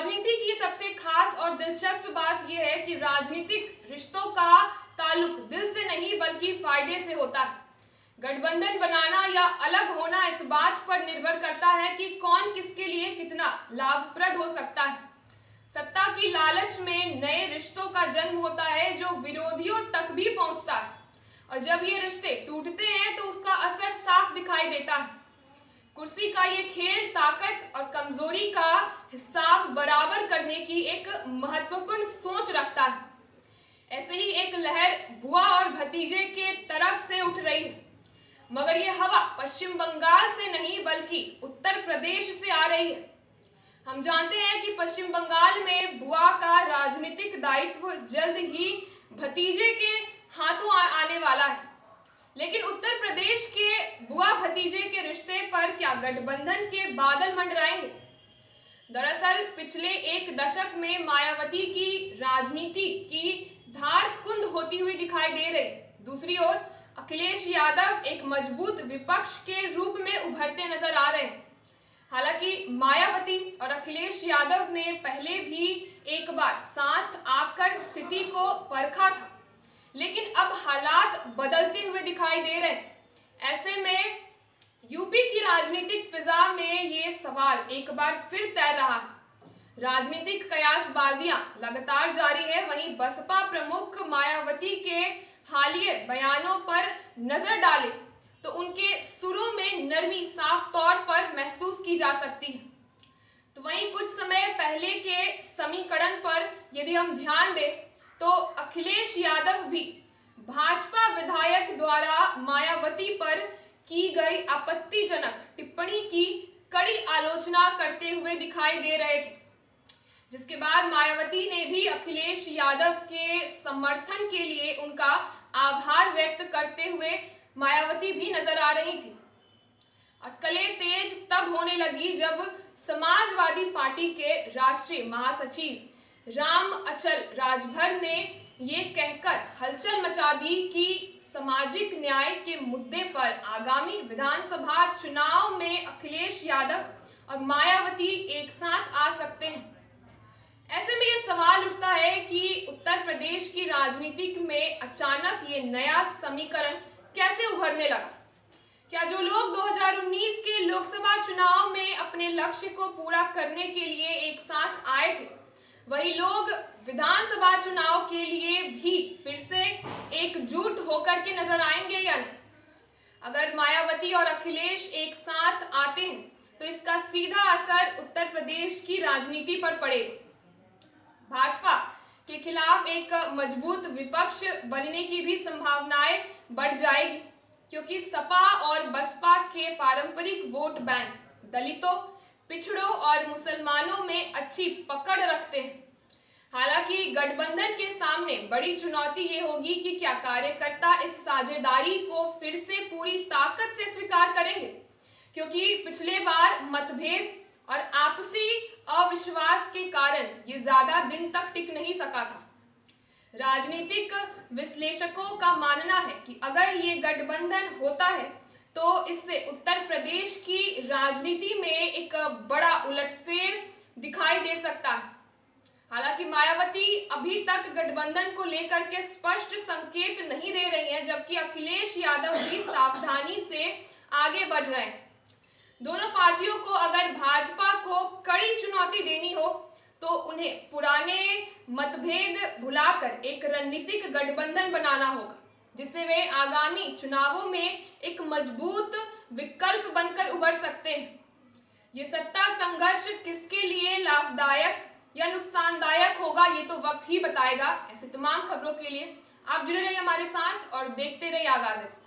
राजनीति की सबसे खास और दिलचस्प बात यह है कि राजनीतिक रिश्तों का ताल्लुक दिल से नहीं बल्कि फायदे से होता है। गठबंधन बनाना या अलग होना इस बात पर निर्भर करता है कि कौन किसके लिए कितना लाभप्रद हो सकता है। सत्ता की लालच में नए रिश्तों का जन्म होता है जो विरोधियों तक भी पहुंचता है, और जब ये रिश्ते टूटते हैं तो उसका असर साफ दिखाई देता है। कुर्सी का ये खेल ताकत और कमजोरी का हिसाब बराबर करने की एक महत्वपूर्ण सोच रखता है। ऐसे ही एक लहर बुआ और भतीजे के तरफ से उठ रही है, मगर ये हवा पश्चिम बंगाल से नहीं बल्कि उत्तर प्रदेश से आ रही है। हम जानते हैं कि पश्चिम बंगाल में बुआ का राजनीतिक दायित्व जल्द ही भतीजे के हाथों आने वाला है, लेकिन उत्तर प्रदेश के बुआ भतीजे के रिश्ते पर क्या गठबंधन के बादल मंडराएंगे? दरअसल पिछले एक दशक में मायावती की राजनीति की धार कुंद होती हुई दिखाई दे रही। दूसरी ओर अखिलेश यादव एक मजबूत विपक्ष के रूप में उभरते नजर आ रहे हैं। हालांकि मायावती और अखिलेश यादव ने पहले भी एक बार साथ आकर स्थिति को परखा था, लेकिन अब हालात बदलते हुए दिखाई दे रहे हैं। ऐसे में यूपी की राजनीतिक फिजा में ये सवाल एक बार फिर तैर रहा है। राजनीतिक कयासबाजियां लगातार जारी है। वहीं बसपा प्रमुख मायावती के हालिया बयानों पर नजर डालें तो उनके सुरों में नरमी साफ तौर पर महसूस की जा सकती है। तो वहीं कुछ समय पहले के समीकरण पर यदि हम ध्यान दें तो अखिलेश यादव भी भाजपा विधायक द्वारा मायावती पर की गई आपत्तिजनक टिप्पणी की कड़ी आलोचना करते हुए दिखाई दे रहे थे, जिसके बाद मायावती ने भी अखिलेश यादव के समर्थन के लिए उनका आभार व्यक्त करते हुए मायावती भी नजर आ रही थी। अटकलें तेज तब होने लगी जब समाजवादी पार्टी के राष्ट्रीय महासचिव राम अचल राजभर ने ये कहकर हलचल मचा दी कि सामाजिक न्याय के मुद्दे पर आगामी विधानसभा चुनाव में अखिलेश यादव और मायावती एक साथ आ सकते हैं। ऐसे में ये सवाल उठता है कि उत्तर प्रदेश की राजनीति में अचानक ये नया समीकरण कैसे उभरने लगा। क्या जो लोग 2019 के लोकसभा चुनाव में अपने लक्ष्य को पूरा करने के लिए एक साथ आए थे, वही लोग विधानसभा चुनाव के लिए भी फिर से एकजुट होकर के नजर आएंगे या नहीं? अगर मायावती और अखिलेश एक साथ आते हैं तो इसका सीधा असर उत्तर प्रदेश की राजनीति पर पड़ेगा। भाजपा के खिलाफ एक मजबूत विपक्ष बनने की भी संभावनाएं बढ़ जाएगी, क्योंकि सपा और बसपा के पारंपरिक वोट बैंक दलितों, पिछड़ों और मुसलमानों में अच्छी पकड़ रखते हैं। हालांकि गठबंधन के सामने बड़ी चुनौती ये होगी कि क्या कार्यकर्ता इस साझेदारी को फिर से पूरी ताकत से स्वीकार करेंगे, क्योंकि पिछले बार मतभेद और आपसी अविश्वास के कारण ये ज्यादा दिन तक टिक नहीं सका था। राजनीतिक विश्लेषकों का मानना है कि अगर ये गठबंधन होता है तो इससे उत्तर प्रदेश की राजनीति में एक बड़ा उलटफेर दिखाई दे सकता है। हालांकि मायावती अभी तक गठबंधन को लेकर के स्पष्ट संकेत नहीं दे रही हैं, जबकि अखिलेश यादव भी सावधानी से आगे बढ़ रहे हैं। दोनों पार्टियों को अगर भाजपा को कड़ी चुनौती देनी हो तो उन्हें पुराने मतभेद भुलाकर एक रणनीतिक गठबंधन बनाना होगा, जिससे वे आगामी चुनावों में एक मजबूत विकल्प बनकर उभर सकते हैं। ये सत्ता संघर्ष किसके लिए लाभदायक या नुकसानदायक होगा ये तो वक्त ही बताएगा। ऐसे तमाम खबरों के लिए आप जुड़े रहिए हमारे साथ और देखते रहिए आगाज एक्सप्रेस।